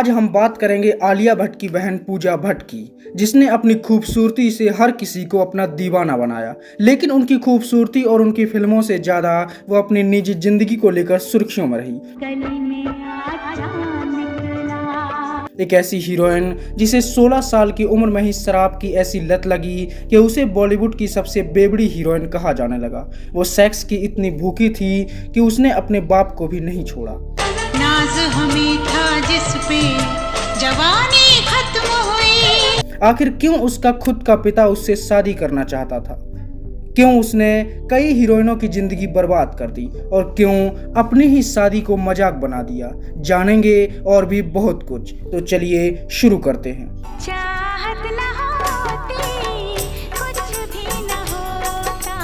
आज हम बात करेंगे आलिया भट्ट की बहन पूजा भट्ट की, जिसने अपनी खूबसूरती से हर किसी को अपना दीवाना बनाया। लेकिन उनकी खूबसूरती और उनकी फिल्मों से ज़्यादा वो अपनी निजी जिंदगी को लेकर सुर्खियों में रही। एक ऐसी हीरोइन जिसे 16 साल की उम्र में ही शराब की ऐसी लत लगी कि उसे बॉलीवुड की सबसे बेवड़ी हीरोइन कहा जाने लगा। वो सेक्स की इतनी भूखी थी कि उसने अपने बाप को भी नहीं छोड़ा। नाज हमें था जिस पे जवानी खत्म हुई। आखिर क्यों उसका खुद का पिता उससे शादी करना चाहता था? क्यों उसने कई हीरोइनों की जिंदगी बर्बाद कर दी और क्यों अपनी ही शादी को मजाक बना दिया? जानेंगे और भी बहुत कुछ। तो चलिए शुरू करते हैं। चाहत न होती कुछ भी न होता।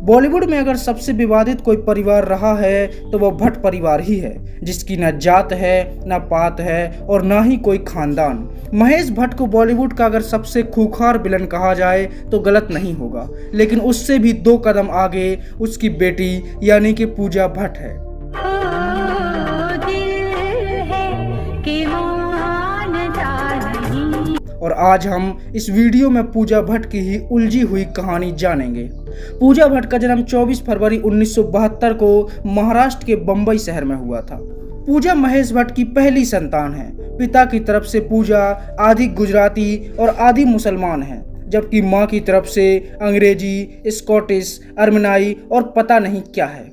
बॉलीवुड में अगर सबसे विवादित कोई परिवार रहा है तो वो भट्ट परिवार ही है, जिसकी न जात है, न पात है और न ही कोई खानदान। महेश भट्ट को बॉलीवुड का अगर सबसे खूंखार विलन कहा जाए तो गलत नहीं होगा, लेकिन उससे भी 2 कदम आगे उसकी बेटी यानी कि पूजा भट्ट है। और आज हम इस वीडियो में पूजा भट्ट की ही उलझी हुई कहानी जानेंगे। पूजा भट्ट का जन्म 24 फरवरी 1972 को महाराष्ट्र के बम्बई शहर में हुआ था। पूजा महेश भट्ट की पहली संतान है। पिता की तरफ से पूजा आधी गुजराती और आधी मुसलमान है, जबकि माँ की तरफ से अंग्रेजी, स्कॉटिश, अर्मेनाई और पता नहीं क्या है।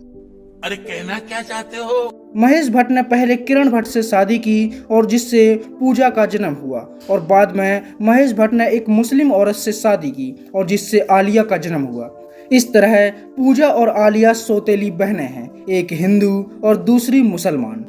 अरे कहना क्या चाहते हो? महेश भट्ट ने पहले किरण भट्ट से शादी की और जिससे पूजा का जन्म हुआ, और बाद में महेश भट्ट ने एक मुस्लिम औरत से शादी की और जिससे आलिया का जन्म हुआ। इस तरह पूजा और आलिया सौतेली बहनें हैं, एक हिंदू और दूसरी मुसलमान।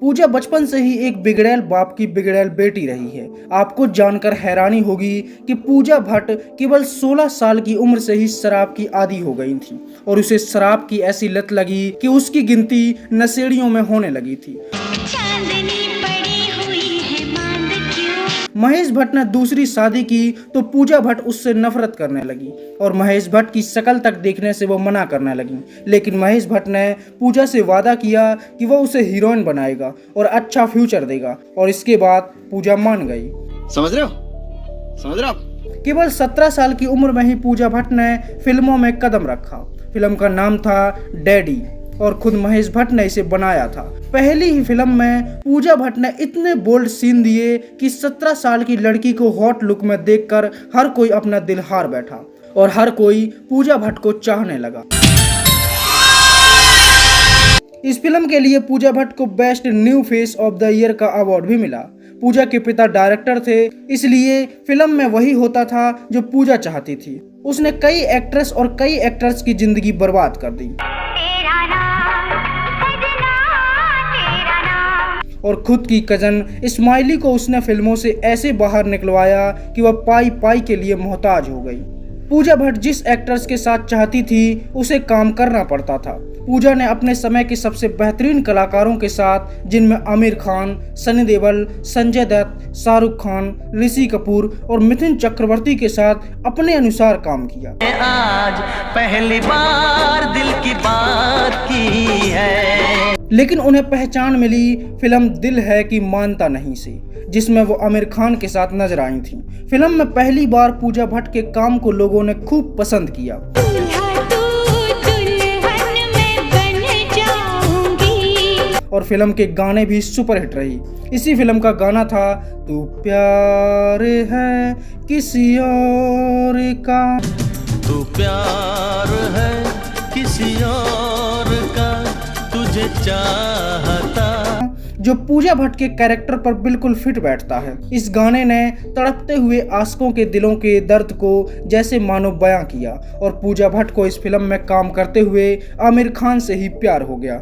पूजा बचपन से ही एक बिगड़ैल बाप की बिगड़ैल बेटी रही है। आपको जानकर हैरानी होगी कि पूजा भट्ट केवल 16 साल की उम्र से ही शराब की आदी हो गई थी और उसे शराब की ऐसी लत लगी कि उसकी गिनती नशेड़ियों में होने लगी थी। महेश भट्ट ने दूसरी शादी की तो पूजा भट्ट उससे नफरत करने लगी और महेश भट्ट की शक्ल तक देखने से वो मना करने लगी। लेकिन महेश भट्ट ने पूजा से वादा किया कि वो उसे हीरोइन बनाएगा और अच्छा फ्यूचर देगा, और इसके बाद पूजा मान गई। समझ रहे हो? केवल 17 साल की उम्र में ही पूजा भट्ट ने फिल्मों में कदम रखा। फिल्म का नाम था डैडी और खुद महेश भट्ट ने इसे बनाया था। पहली ही फिल्म में पूजा भट्ट ने इतने बोल्ड सीन दिए कि 17 साल की लड़की को हॉट लुक में देखकर हर कोई अपना दिल हार बैठा और हर कोई पूजा भट्ट को चाहने लगा। इस फिल्म के लिए पूजा भट्ट को best new face of the year का अवार्ड भी मिला। पूजा के पिता डायरेक्टर थे, इसलिए फिल्म में वही होता था जो पूजा चाहती थी। उसने कई एक्ट्रेस और कई एक्टर्स की जिंदगी बर्बाद कर दी और खुद की कजन इस्माइली को उसने फिल्मों से ऐसे बाहर निकलवाया कि वह पाई पाई के लिए मोहताज हो गई। पूजा भट्ट जिस एक्टर्स के साथ चाहती थी उसे काम करना पड़ता था। पूजा ने अपने समय के सबसे बेहतरीन कलाकारों के साथ, जिनमें आमिर खान, सनी देओल, संजय दत्त, शाहरुख खान, ऋषि कपूर और मिथुन चक्रवर्ती के साथ अपने अनुसार काम किया। आज पहली बार दिल की बात की है। लेकिन उन्हें पहचान मिली फिल्म दिल है कि मानता नहीं से, जिसमें वो आमिर खान के साथ नजर आई थी। फिल्म में पहली बार पूजा भट्ट के काम को लोगों ने खूब पसंद किया और फिल्म के गाने भी सुपरहिट रही। इसी फिल्म का गाना था तू प्यार है किसी और का, तू प्यार है किसी और का, तुझे चाहता, जो पूजा भट्ट के कैरेक्टर पर बिल्कुल फिट बैठता है। इस गाने ने तड़पते हुए आशिकों के दिलों के दर्द को जैसे मानो बयां किया और पूजा भट्ट को इस फिल्म में काम करते हुए आमिर खान से ही प्यार हो गया।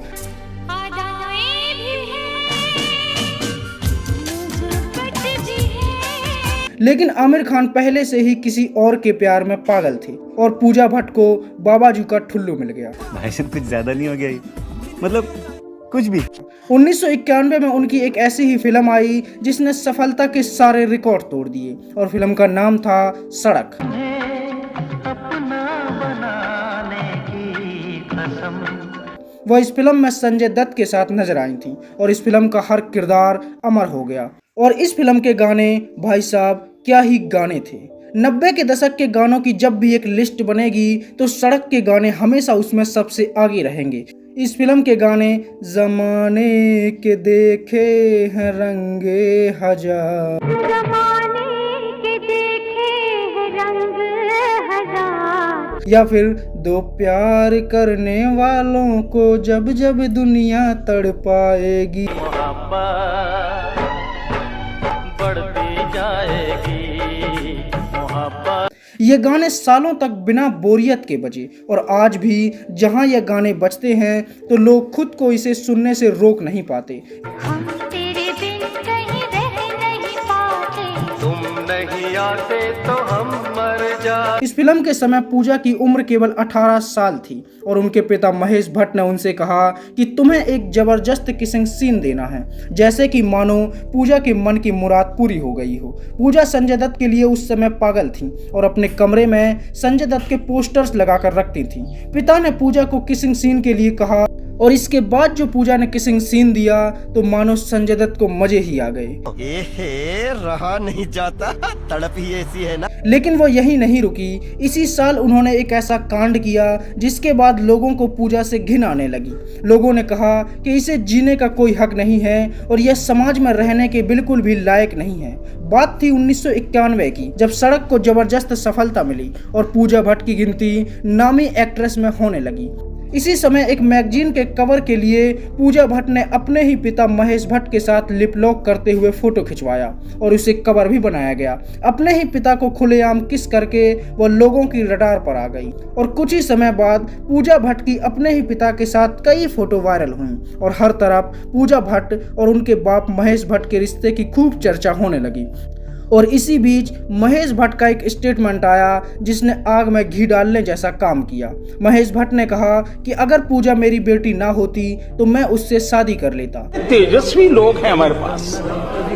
लेकिन आमिर खान पहले से ही किसी और के प्यार में पागल थे और पूजा भट्ट को बाबाजू का ठुल्लू मिल गया। भाई साहब कुछ ज्यादा नहीं हो गया ये? मतलब कुछ भी। 1991 में उनकी एक ऐसी ही फिल्म आई जिसने सफलता के सारे रिकॉर्ड तोड़ दिए और फिल्म का नाम था सड़क। वह इस फिल्म में संजय दत्त के साथ नजर आई थी और इस फिल्म का हर किरदार अमर हो गया। और इस फिल्म के गाने भाई साहब क्या ही गाने थे। 90 के दशक के गानों की जब भी एक लिस्ट बनेगी तो सड़क के गाने हमेशा उसमें सबसे आगे रहेंगे। इस फिल्म के गाने जमाने के देखे हैं रंगे हजार, जमाने के देखे हैं रंग हजार, या फिर दो प्यार करने वालों को जब जब दुनिया तड़पाएगी, मोहब्बत बढ़ती जाएगी, मोहब्बत। ये गाने सालों तक बिना बोरियत के बजे और आज भी जहां ये गाने बजते हैं तो लोग खुद को इसे सुनने से रोक नहीं पाते। हम तेरे बिन कहीं रह नहीं पाते, तुम नहीं आते तो हम मर जाते। इस फिल्म के समय पूजा की उम्र केवल 18 साल थी और उनके पिता महेश भट्ट ने उनसे कहा कि तुम्हें एक जबरदस्त किसिंग सीन देना है, जैसे कि मानो पूजा के मन की मुराद पूरी हो गई हो। पूजा संजय दत्त के लिए उस समय पागल थी और अपने कमरे में संजय दत्त के पोस्टर्स लगाकर रखती थी। पिता ने पूजा को किसिंग सीन के लिए कहा और इसके बाद जो पूजा ने किसिंग सीन दिया तो मानो संजय दत्त को मजे ही आ गए। रहा नहीं जाता, तड़प ही ऐसी है ना। लेकिन वो यही नहीं रुकी। इसी साल उन्होंने एक ऐसा कांड किया जिसके बाद लोगों को पूजा से घिन आने लगी। लोगों ने कहा कि इसे जीने का कोई हक नहीं है और यह समाज में रहने के बिल्कुल भी लायक नहीं है। बात थी 1991 की, जब सड़क को जबरदस्त सफलता मिली और पूजा भट्ट की गिनती नामी एक्ट्रेस में होने लगी। इसी समय एक मैगजीन के कवर के लिए पूजा भट्ट ने अपने ही पिता महेश भट्ट के साथ लिप लॉक करते हुए फोटो खिंचवाया और उसे कवर भी बनाया गया। अपने ही पिता को खुलेआम किस करके वो लोगों की रडार पर आ गई और कुछ ही समय बाद पूजा भट्ट की अपने ही पिता के साथ कई फोटो वायरल हुई और हर तरफ पूजा भट्ट और उनके बाप महेश भट्ट के रिश्ते की खूब चर्चा होने लगी। और इसी बीच महेश भट्ट का एक स्टेटमेंट आया जिसने आग में घी डालने जैसा काम किया। महेश भट्ट ने कहा कि अगर पूजा मेरी बेटी ना होती तो मैं उससे शादी कर लेता। तेजस्वी लोग हैं हमारे पास,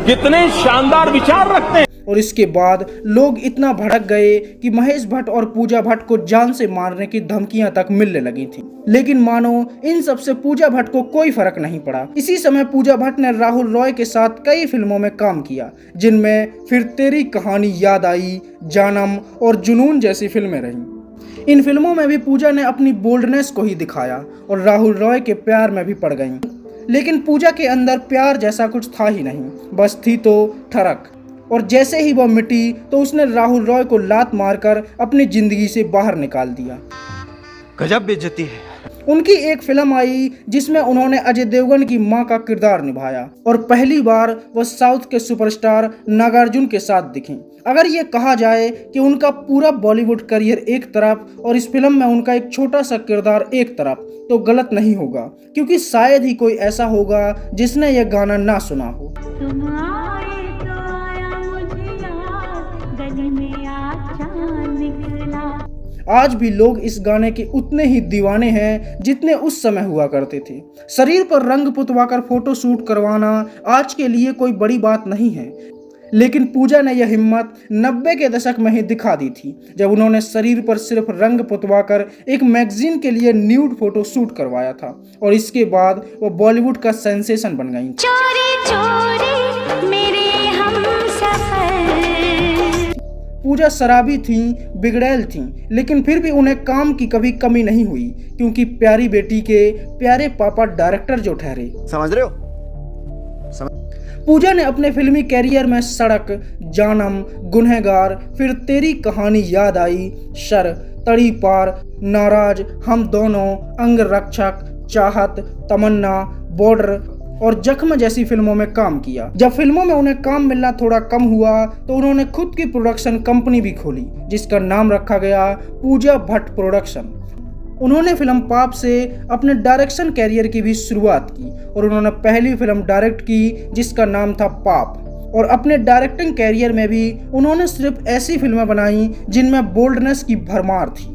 कितने शानदार विचार रखते हैं। और इसके बाद लोग इतना भड़क गए कि महेश भट्ट और पूजा भट्ट को जान से मारने की धमकियां तक मिलने लगी थी। लेकिन मानो इन सब से पूजा भट्ट को कोई फर्क नहीं पड़ा। इसी समय पूजा भट्ट ने राहुल रॉय के साथ कई फिल्मों में काम किया, जिनमें फिर तेरी कहानी याद आई, जानम और जुनून जैसी फिल्में रहीं। इन फिल्मों में भी पूजा ने अपनी बोल्डनेस को ही दिखाया और राहुल रॉय के प्यार में भी पड़ गईं। लेकिन पूजा के अंदर प्यार जैसा कुछ था ही नहीं, बस थी तो ठरक। और जैसे ही वह मिटी तो उसने राहुल रॉय को लात मारकर अपनी जिंदगी से बाहर निकाल दिया। गजब बेइज्जती है। उनकी एक फिल्म आई जिसमें उन्होंने अजय देवगन की मां का किरदार निभाया और पहली बार वह साउथ के सुपरस्टार नागार्जुन के साथ दिखीं। अगर ये कहा जाए कि उनका पूरा बॉलीवुड करियर एक तरफ और इस फिल्म में उनका एक छोटा सा किरदार एक तरफ, तो गलत नहीं होगा, क्योंकि शायद ही कोई ऐसा होगा जिसने यह गाना ना सुना हो। तुम आए तो आया मुझे याद, गली में आज चांद निकला। आज भी लोग इस गाने के उतने ही दीवाने हैं जितने उस समय हुआ करते थे। शरीर पर रंग पुतवाकर फोटो शूट करवाना आज के लिए कोई बड़ी बात नहीं है, लेकिन पूजा ने यह हिम्मत 90 के दशक में ही दिखा दी थी, जब उन्होंने शरीर पर सिर्फ रंग पुतवाकर एक मैगजीन के लिए न्यूड फोटो शूट करवाया था और इसके बाद वो बॉलीवुड का सेंसेशन बन गई। चोरी चोरी मेरे हमसफर। पूजा शराबी थीं, बिगड़ैल थीं, लेकिन फिर भी उन्हें काम की कभी कमी नहीं हुई, क्योंकि प्यारी बेटी के प्यारे पापा डायरेक्टर जो ठहरे। समझ रहे हो? पूजा ने अपने फिल्मी कैरियर में सड़क, जानम, गुनहगार, फिर तेरी कहानी याद आई, शर, तड़ी पार, नाराज, हम दोनों, अंगरक्षक, चाहत, तमन्ना, बॉर्डर और जख्म जैसी फिल्मों में काम किया। जब फिल्मों में उन्हें काम मिलना थोड़ा कम हुआ तो उन्होंने खुद की प्रोडक्शन कंपनी भी खोली, जिसका नाम रखा गया पूजा भट्ट प्रोडक्शन। उन्होंने फिल्म पाप से अपने डायरेक्शन कैरियर की भी शुरुआत की और उन्होंने पहली फिल्म डायरेक्ट की जिसका नाम था पाप। और अपने डायरेक्टिंग कैरियर में भी उन्होंने सिर्फ ऐसी फिल्में बनाई जिनमें बोल्डनेस की भरमार थी।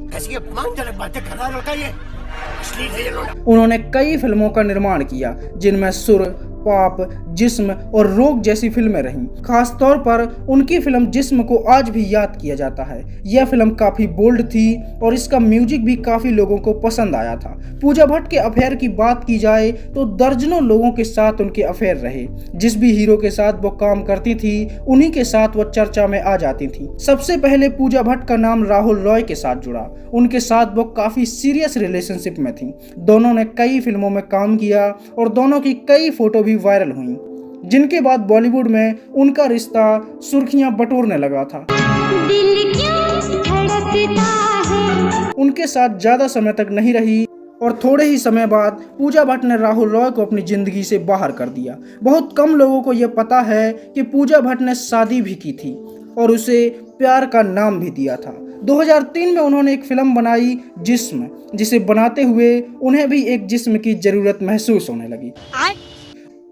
उन्होंने कई फिल्मों का निर्माण किया जिनमें सुर, पाप, जिस्म और रोग जैसी फिल्में रहीं। खास तौर पर उनकी फिल्म जिस्म को आज भी याद किया जाता है। यह फिल्म काफी बोल्ड थी और इसका म्यूजिक भी काफी लोगों को पसंद आया था। पूजा भट्ट के अफेयर की बात की जाए तो दर्जनों लोगों के साथ उनके अफेयर रहे। जिस भी हीरो के साथ वो काम करती थी उन्हीं के साथ वो चर्चा में आ जाती थी। सबसे पहले पूजा भट्ट का नाम राहुल रॉय के साथ जुड़ा। उनके साथ वो काफी सीरियस रिलेशनशिप में थी। दोनों ने कई फिल्मों में काम किया और दोनों की कई फोटो भी वायरल हुई, जिनके बाद बॉलीवुड में उनका रिश्ता सुर्खियां बटोरने लगा था। दिल क्यों धड़कता है। उनके साथ ज्यादा समय तक नहीं रही और थोड़े ही समय बाद पूजा भट्ट ने राहुल रॉय को अपनी जिंदगी से बाहर कर दिया। बहुत कम लोगों को यह पता है कि पूजा भट्ट ने शादी भी की थी और उसे प्यार का नाम भी दिया था। 2003 में उन्होंने एक फिल्म बनाई जिस्म, जिसे बनाते हुए उन्हें भी एक जिस्म की जरूरत महसूस होने लगी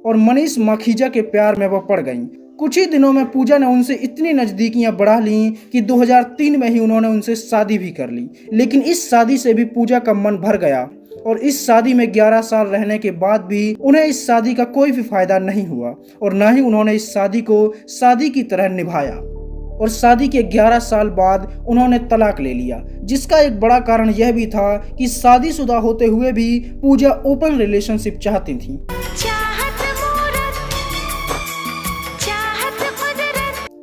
और मनीष माखीजा के प्यार में वो पड़ गईं। कुछ ही दिनों में पूजा ने उनसे इतनी नज़दीकियां बढ़ा लीं कि 2003 में ही उन्होंने उनसे शादी भी कर ली। लेकिन इस शादी से भी पूजा का मन भर गया और इस शादी में 11 साल रहने के बाद भी उन्हें इस शादी का कोई भी फायदा नहीं हुआ और न ही उन्होंने इस शादी को शादी की तरह निभाया। और शादी के 11 साल बाद उन्होंने तलाक ले लिया, जिसका एक बड़ा कारण यह भी था कि शादीशुदा होते हुए भी पूजा ओपन रिलेशनशिप चाहती थी।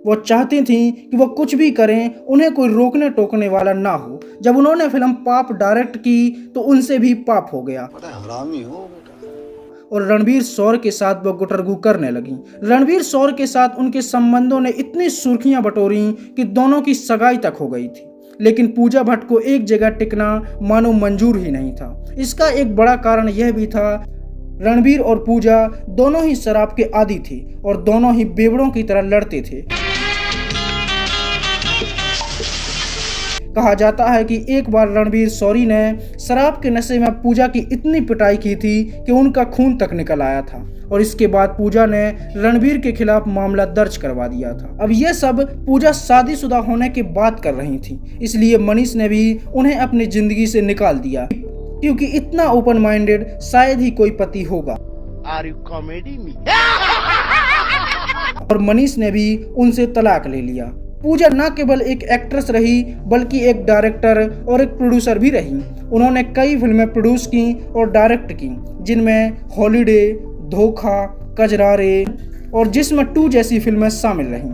वो चाहती थीं कि वो कुछ भी करें उन्हें कोई रोकने टोकने वाला ना हो। जब उन्होंने फिल्म पाप डायरेक्ट की तो उनसे भी पाप हो गया और रणवीर शौर के साथ वो गुटरगू करने लगी। रणवीर शौर के साथ उनके संबंधों ने इतनी सुर्खियां बटोरी कि दोनों की सगाई तक हो गई थी। लेकिन पूजा भट्ट को एक जगह टिकना मानो मंजूर ही नहीं था। इसका एक बड़ा कारण यह भी था, रणवीर और पूजा दोनों ही शराब के आदी थे और दोनों ही बेवड़ों की तरह लड़ते थे। कहा जाता है कि एक बार रणवीर शौरी ने शराब के नशे में पूजा की इतनी पिटाई की थी कि उनका खून तक निकल आया था और इसके बाद पूजा ने रणवीर के खिलाफ मामला दर्ज करवा दिया था। अब यह सब पूजा शादीशुदा होने के बाद कर रही थी, इसलिए मनीष ने भी उन्हें अपनी जिंदगी से निकाल दिया, क्योंकि इतना ओपन माइंडेड शायद ही कोई पति होगा। Are you comedy me? और मनीष ने भी उनसे तलाक ले लिया। पूजा न केवल एक एक्ट्रेस रही बल्कि एक डायरेक्टर और एक प्रोड्यूसर भी रही। उन्होंने कई फिल्में प्रोड्यूस की और डायरेक्ट की, जिनमें हॉलीडे, धोखा, कजरारे और जिस्म 2 जैसी फिल्में शामिल रहीं।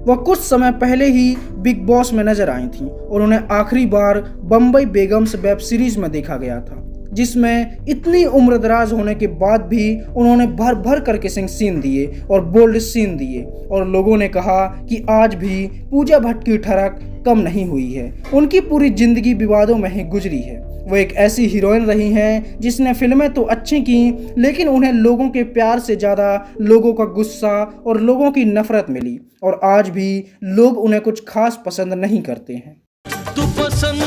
वह कुछ समय पहले ही बिग बॉस में नजर आई थीं और उन्हें आखिरी बार बम्बई बेगम्स वेब सीरीज में देखा गया था, जिसमें इतनी उम्रदराज होने के बाद भी उन्होंने भर भर कर किसिंग सीन दिए और बोल्ड सीन दिए और लोगों ने कहा कि आज भी पूजा भट्ट की ठरक कम नहीं हुई है। उनकी पूरी जिंदगी विवादों में ही गुजरी है। वो एक ऐसी हीरोइन रही हैं जिसने फिल्में तो अच्छी की, लेकिन उन्हें लोगों के प्यार से ज़्यादा लोगों का गुस्सा और लोगों की नफरत मिली और आज भी लोग उन्हें कुछ खास पसंद नहीं करते हैं। तू पसंद